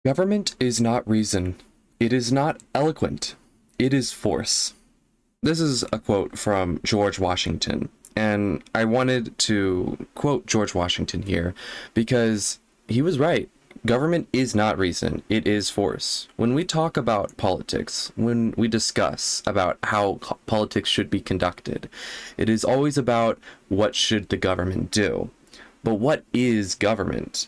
Government is not reason. It is not eloquent. It is force. This is a quote from George Washington, and I wanted to quote George Washington here because he was right. Government is not reason, it is force. When we talk about politics, when we discuss about how politics should be conducted, it is always about what should the government do. But what is government?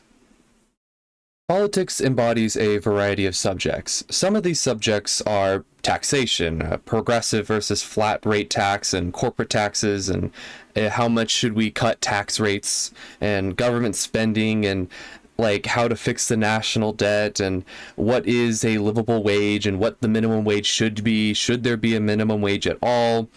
Politics embodies a variety of subjects. Some of these subjects are taxation, progressive versus flat rate tax, and corporate taxes, and how much should we cut tax rates, and government spending, and like how to fix the national debt, and what is a livable wage, and what the minimum wage should be. Should there be a minimum wage at all?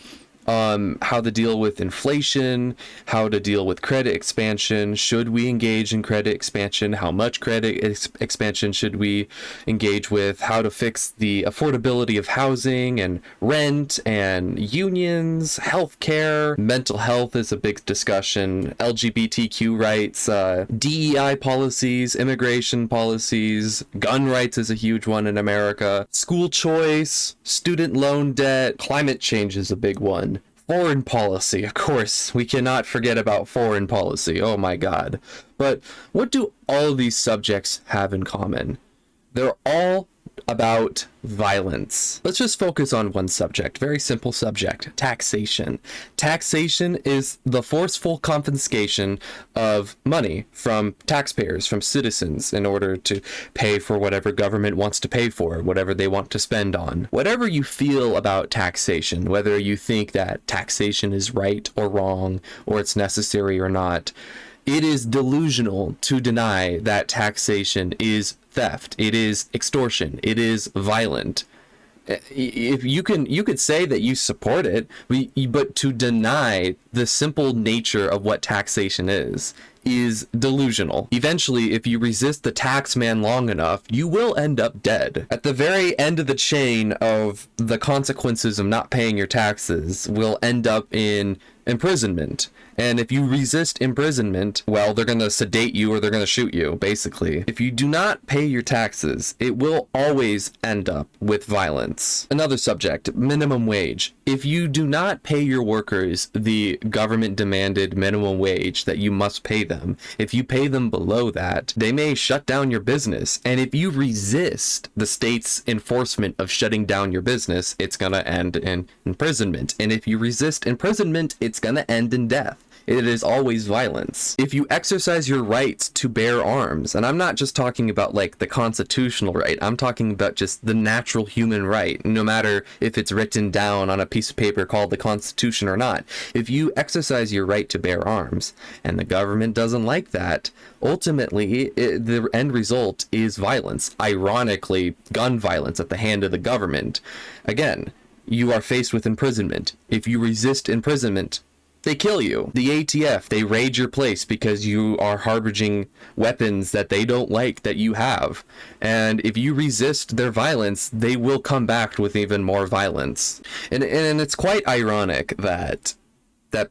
How to deal with inflation, how to deal with credit expansion. Should we engage in credit expansion? How much credit expansion should we engage with? How to fix the affordability of housing and rent and unions, healthcare, mental health is a big discussion, LGBTQ rights, DEI policies, immigration policies, gun rights is a huge one in America, school choice, student loan debt, climate change is a big one. Foreign policy, of course, we cannot forget about foreign policy, oh my god. But what do all of these subjects have in common? They're all about violence. Let's just focus on one subject, very simple subject, taxation. Taxation is the forceful confiscation of money from taxpayers, from citizens, in order to pay for whatever government wants to pay for, whatever they want to spend on. Whatever you feel about taxation, whether you think that taxation is right or wrong, or it's necessary or not, it is delusional to deny that taxation is theft, it is extortion, it is violent. If you could say that you support it, but to deny the simple nature of what taxation is delusional. Eventually, if you resist the tax man long enough, you will end up dead. At the very end of the chain of the consequences of not paying your taxes will end up in imprisonment. And if you resist imprisonment, well, they're going to sedate you or they're going to shoot you, basically. If you do not pay your taxes, it will always end up with violence. Another subject, minimum wage. If you do not pay your workers the government-demanded minimum wage that you must pay them, if you pay them below that, they may shut down your business. And if you resist the state's enforcement of shutting down your business, it's going to end in imprisonment. And if you resist imprisonment, it's going to end in death. It is always violence. If you exercise your rights to bear arms, and I'm not just talking about like the constitutional right, I'm talking about just the natural human right, no matter if it's written down on a piece of paper called the Constitution or not. If you exercise your right to bear arms, and the government doesn't like that, ultimately the end result is violence. Ironically, gun violence at the hand of the government. Again, you are faced with imprisonment. If you resist imprisonment, they kill you. The ATF, they raid your place because you are harboring weapons that they don't like that you have. And if you resist their violence, they will come back with even more violence. And it's quite ironic that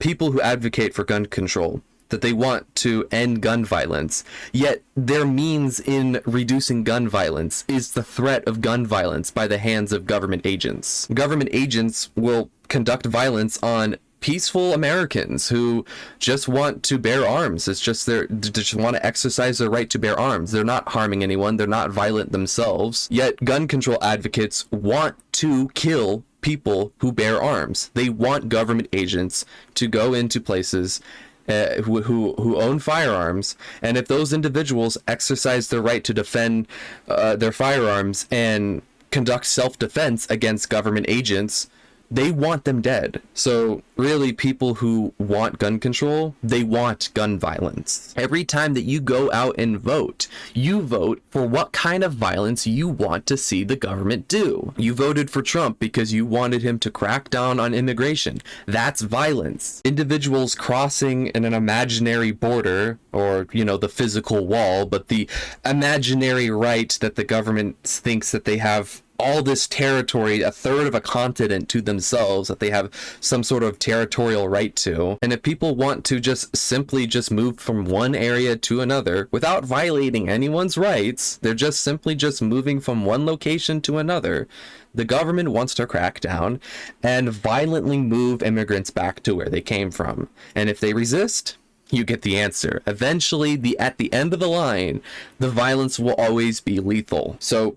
people who advocate for gun control, that they want to end gun violence, yet their means in reducing gun violence is the threat of gun violence by the hands of government agents. Government agents will conduct violence on peaceful Americans who just want to bear arms. It's just they just want to exercise their right to bear arms. They're not harming anyone. They're not violent themselves. Yet gun control advocates want to kill people who bear arms. They want government agents to go into places who own firearms, and if those individuals exercise their right to defend their firearms and conduct self-defense against government agents, they want them dead. So really, people who want gun control, they want gun violence. Every time that you go out and vote, you vote for what kind of violence you want to see the government do. You voted for Trump because you wanted him to crack down on immigration. That's violence. Individuals crossing an imaginary border, or, the physical wall, but the imaginary right that the government thinks that they have all this territory, a third of a continent to themselves that they have some sort of territorial right to. And if people want to just simply just move from one area to another without violating anyone's rights, they're just simply just moving from one location to another. The government wants to crack down and violently move immigrants back to where they came from. And if they resist, you get the answer. Eventually, at the end of the line, the violence will always be lethal. So,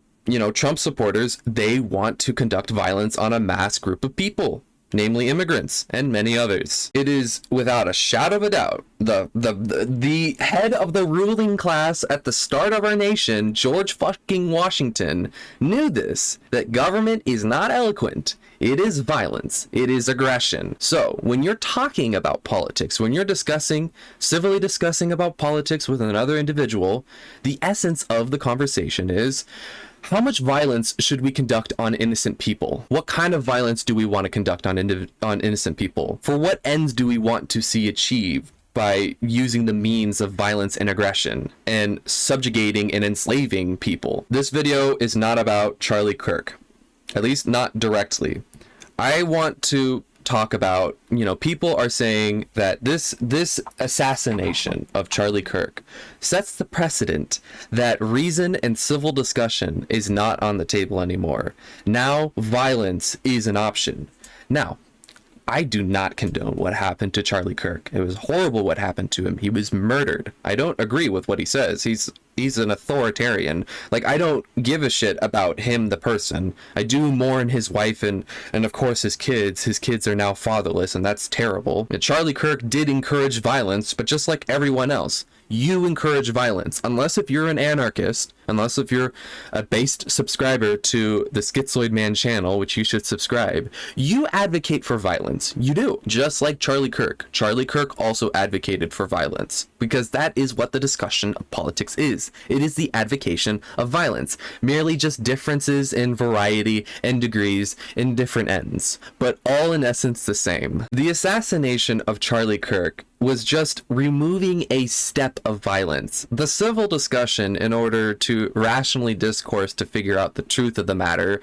Trump supporters, they want to conduct violence on a mass group of people, namely immigrants and many others. It is without a shadow of a doubt the head of the ruling class at the start of our nation, George fucking Washington, knew this, that government is not eloquent. It is violence. It is aggression. So when you're talking about politics, when you're civilly discussing about politics with another individual, the essence of the conversation is, how much violence should we conduct on innocent people? What kind of violence do we want to conduct on innocent people? For what ends do we want to see achieved by using the means of violence and aggression and subjugating and enslaving people? This video is not about Charlie Kirk, at least not directly. I want to talk about, people are saying that this assassination of Charlie Kirk sets the precedent that reason and civil discussion is not on the table anymore. Now violence is an option. Now, I do not condone what happened to Charlie Kirk. It was horrible what happened to him. He was murdered. I don't agree with what he says. He's an authoritarian. Like, I don't give a shit about him, the person. I do mourn his wife and of course his kids. His kids are now fatherless, and that's terrible. And Charlie Kirk did encourage violence, but just like everyone else, you encourage violence. Unless if you're an anarchist, unless if you're a based subscriber to the Schizoid Man channel, which you should subscribe, you advocate for violence. You do. Just like Charlie Kirk. Charlie Kirk also advocated for violence, because that is what the discussion of politics is. It is the advocation of violence. Merely just differences in variety and degrees in different ends, but all in essence the same. The assassination of Charlie Kirk was just removing a step of violence. The civil discussion, in order to rationally discourse to figure out the truth of the matter,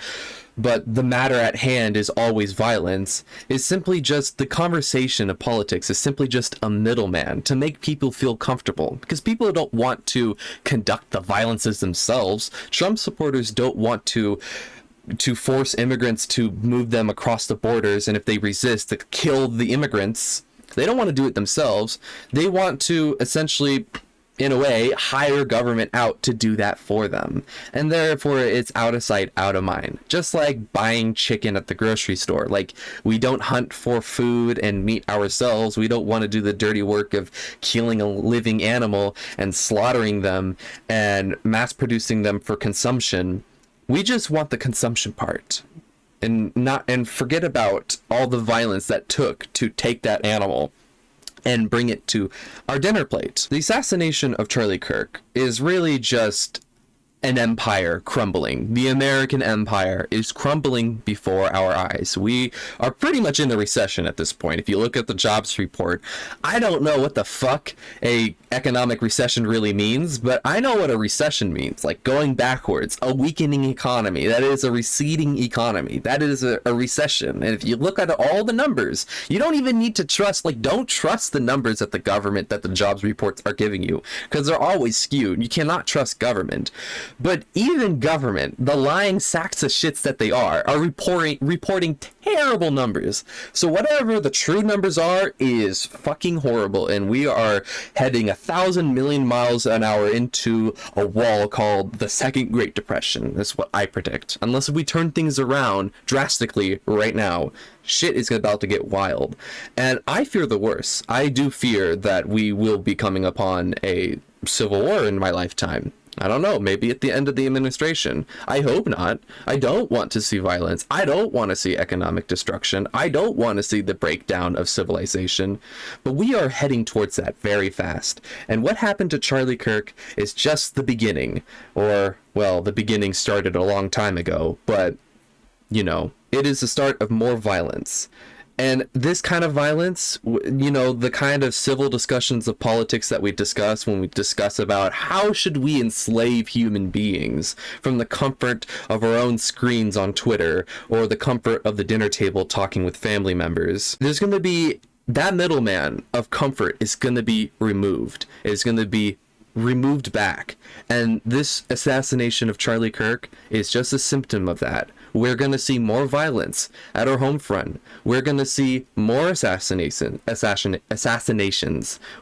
but the matter at hand is always violence, is simply just, the conversation of politics is simply just a middleman to make people feel comfortable, because people don't want to conduct the violences themselves. Trump supporters don't want to force immigrants to move them across the borders, and if they resist, to kill the immigrants. They don't want to do it themselves. They want to essentially, in a way, hire government out to do that for them. And therefore, it's out of sight, out of mind. Just like buying chicken at the grocery store. Like, we don't hunt for food and meat ourselves. We don't want to do the dirty work of killing a living animal and slaughtering them and mass producing them for consumption. We just want the consumption part. And forget about all the violence that took to take that animal and bring it to our dinner plate. The assassination of Charlie Kirk is really just an empire crumbling. The American empire is crumbling before our eyes. We are pretty much in a recession at this point. If you look at the jobs report, I don't know what the fuck a economic recession really means, but I know what a recession means. Like, going backwards, a weakening economy. That is a receding economy. That is a recession. And if you look at all the numbers, you don't even need to trust, don't trust the numbers that the government, that the jobs reports are giving you, because they're always skewed. You cannot trust government. But even government, the lying sacks of shits that they are reporting terrible numbers. So whatever the true numbers are is fucking horrible, and we are heading 1,000 million miles an hour into a wall called the Second Great Depression. That's what I predict. Unless we turn things around drastically right now, shit is about to get wild. And I fear the worst. I do fear that we will be coming upon a civil war in my lifetime. I don't know, maybe at the end of the administration. I hope not. I don't want to see violence. I don't want to see economic destruction. I don't want to see the breakdown of civilization. But we are heading towards that very fast. And what happened to Charlie Kirk is just the beginning. Or, well, the beginning started a long time ago. But, it is the start of more violence. And this kind of violence, you know, the kind of civil discussions of politics that we discuss when we discuss about how should we enslave human beings from the comfort of our own screens on Twitter or the comfort of the dinner table talking with family members, there's going to be that middleman of comfort is going to be removed. It's going to be removed back. And this assassination of Charlie Kirk is just a symptom of that. We're going to see more violence at our home front. We're going to see more assassinations.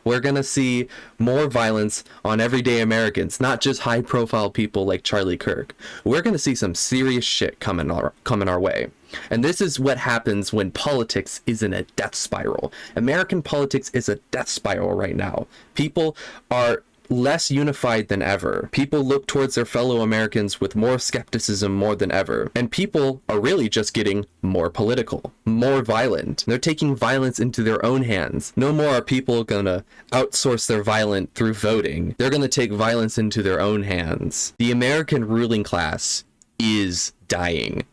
We're going to see more violence on everyday Americans, not just high-profile people like Charlie Kirk. We're going to see some serious shit coming our way. And this is what happens when politics is in a death spiral. American politics is a death spiral right now. People are less unified than ever. People look towards their fellow Americans with more skepticism more than ever. And people are really just getting more political, more violent. They're taking violence into their own hands. No more are people gonna outsource their violence through voting. They're gonna take violence into their own hands. The American ruling class is dying.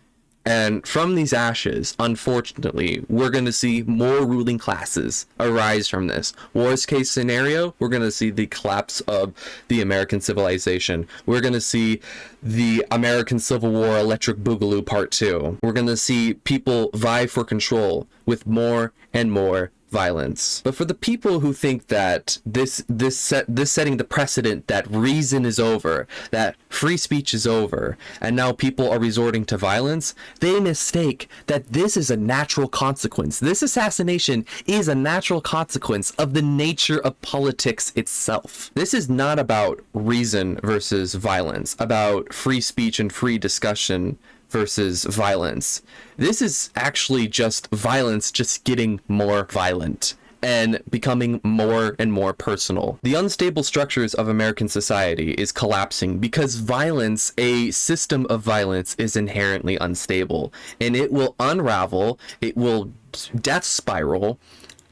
And from these ashes, unfortunately, we're going to see more ruling classes arise from this. Worst case scenario, we're going to see the collapse of the American civilization. We're going to see the American Civil War Electric Boogaloo Part 2. We're going to see people vie for control with more and more violence. But for the people who think that this setting the precedent that reason is over, that free speech is over, and now people are resorting to violence, they mistake that this is a natural consequence. This assassination is a natural consequence of the nature of politics itself. This is not about reason versus violence, about free speech and free discussion versus violence. This is actually just violence just getting more violent and becoming more and more personal. The unstable structures of American society is collapsing because violence, a system of violence, is inherently unstable, and it will unravel, it will death spiral.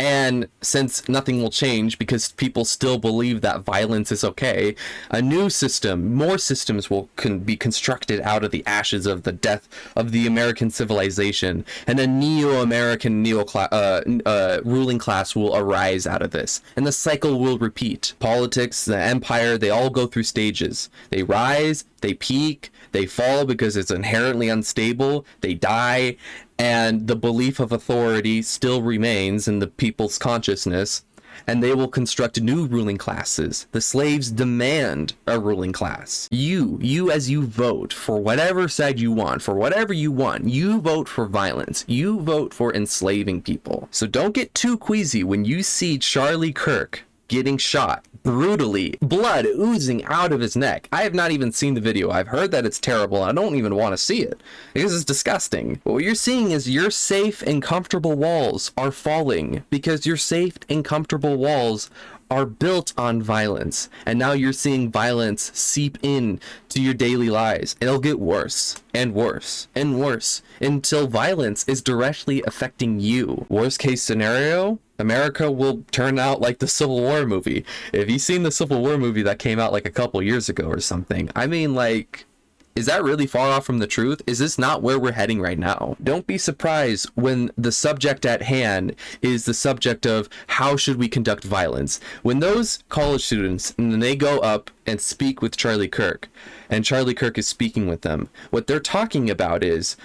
And since nothing will change because people still believe that violence is okay, a new system, more systems can be constructed out of the ashes of the death of the American civilization, and a neo-American ruling class will arise out of this, and the cycle will repeat. Politics, the empire, they all go through stages. They rise, they peak, they fall because it's inherently unstable, they die, and the belief of authority still remains in the people's consciousness, and they will construct new ruling classes. The slaves demand a ruling class. You as you vote for whatever side you want, for whatever you want, you vote for violence. You vote for enslaving people. So don't get too queasy when you see Charlie Kirk getting shot brutally, blood oozing out of his neck. I have not even seen the video. I've heard that it's terrible. I don't even want to see it because it's disgusting. But what you're seeing is your safe and comfortable walls are falling because your safe and comfortable walls are built on violence, and now you're seeing violence seep in to your daily lives. It'll get worse and worse and worse until violence is directly affecting you. Worst case scenario, America will turn out like the Civil War movie. If you've seen the Civil War movie that came out like a couple years ago or something, I mean, like, is that really far off from the truth? Is this not where we're heading right now? Don't be surprised when the subject at hand is the subject of how should we conduct violence. When those college students, and they go up and speak with Charlie Kirk, and Charlie Kirk is speaking with them, what they're talking about is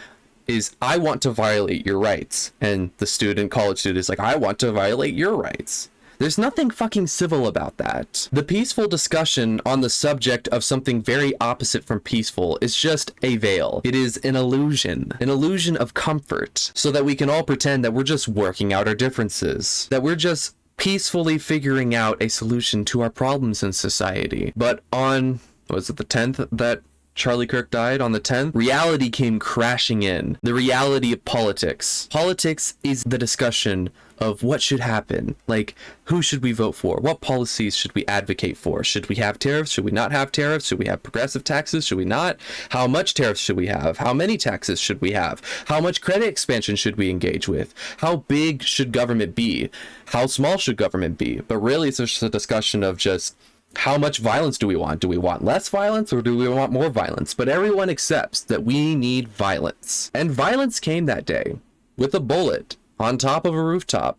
I want to violate your rights. And the college student is like, I want to violate your rights. There's nothing fucking civil about that. The peaceful discussion on the subject of something very opposite from peaceful is just a veil. It is an illusion of comfort, so that we can all pretend that we're just working out our differences, that we're just peacefully figuring out a solution to our problems in society. But on, was it the 10th that Charlie Kirk died? On the 10th, reality came crashing in. The reality of politics. Politics is the discussion of what should happen. Like, who should we vote for? What policies should we advocate for? Should we have tariffs? Should we not have tariffs? Should we have progressive taxes? Should we not? How much tariffs should we have? How many taxes should we have? How much credit expansion should we engage with? How big should government be? How small should government be? But really, it's just a discussion of just how much violence do we want? Do we want less violence or do we want more violence? But everyone accepts that we need violence. And violence came that day with a bullet. on top of a rooftop,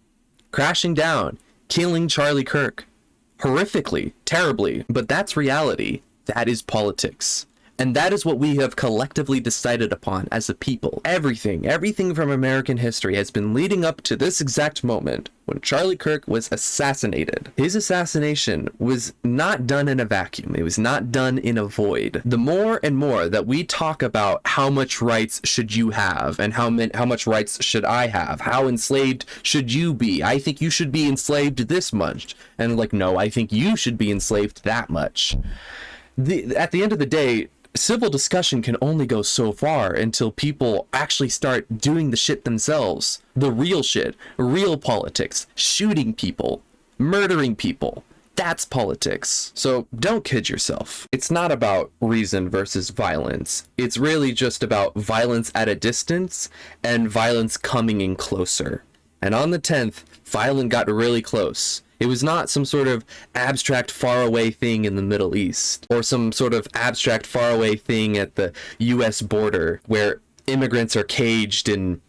crashing down, killing Charlie Kirk. Horrifically, terribly, but that's reality. That is politics. And that is what we have collectively decided upon as a people. Everything from American history has been leading up to this exact moment when Charlie Kirk was assassinated. His assassination was not done in a vacuum. It was not done in a void. The more and more that we talk about how much rights should you have and how much rights should I have, how enslaved should you be? I think you should be enslaved this much. And like, no, I think you should be enslaved that much. At the end of the day, civil discussion can only go so far until people actually start doing the shit themselves. The real shit, real politics, shooting people, murdering people. That's politics. So don't kid yourself. It's not about reason versus violence. It's really just about violence at a distance and violence coming in closer. And on the 10th, violence got really close. It was not some sort of abstract faraway thing in the Middle East or some sort of abstract faraway thing at the US border where immigrants are caged in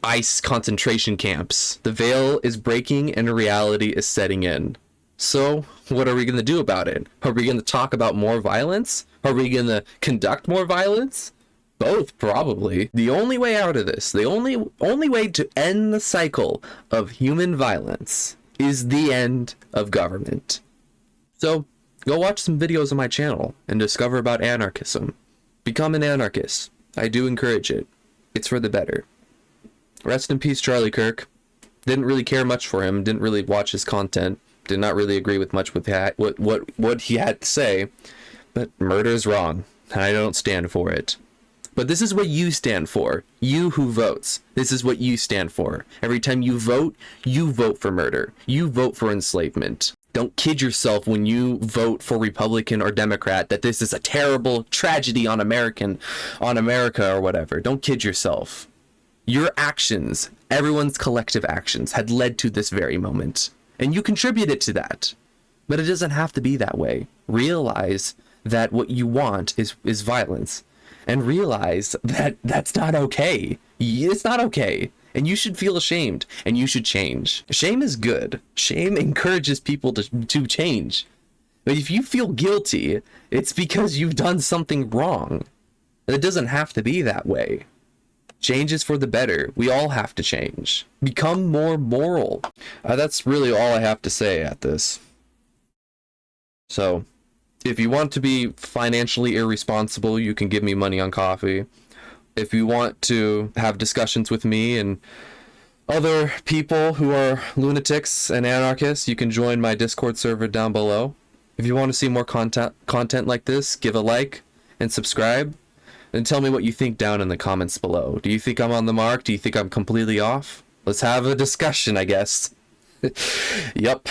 ICE concentration camps. The veil is breaking and reality is setting in. So what are we going to do about it? Are we going to talk about more violence? Are we going to conduct more violence? Both, probably. The only way out of this, the only way to end the cycle of human violence is the end of government. So go watch some videos on my channel and discover about anarchism. Become an anarchist. I do encourage it. It's for the better. Rest in peace, Charlie Kirk. Didn't really care much for him. Didn't really watch his content. Did not really agree with much with what he had to say. But murder is wrong, and I don't stand for it. But this is what you stand for. You who votes. This is what you stand for. Every time you vote for murder. You vote for enslavement. Don't kid yourself when you vote for Republican or Democrat that this is a terrible tragedy on America or whatever. Don't kid yourself. Your actions, everyone's collective actions, had led to this very moment. And you contributed to that. But it doesn't have to be that way. Realize that what you want is violence. And realize that that's not okay. It's not okay. And you should feel ashamed. And you should change. Shame is good. Shame encourages people to change. But if you feel guilty, it's because you've done something wrong. It doesn't have to be that way. Change is for the better. We all have to change. Become more moral. That's really all I have to say at this. So, if you want to be financially irresponsible, you can give me money on coffee. If you want to have discussions with me and other people who are lunatics and anarchists, you can join my Discord server down below. If you want to see more content like this, give a like and subscribe. And tell me what you think down in the comments below. Do you think I'm on the mark? Do you think I'm completely off? Let's have a discussion, I guess. Yup.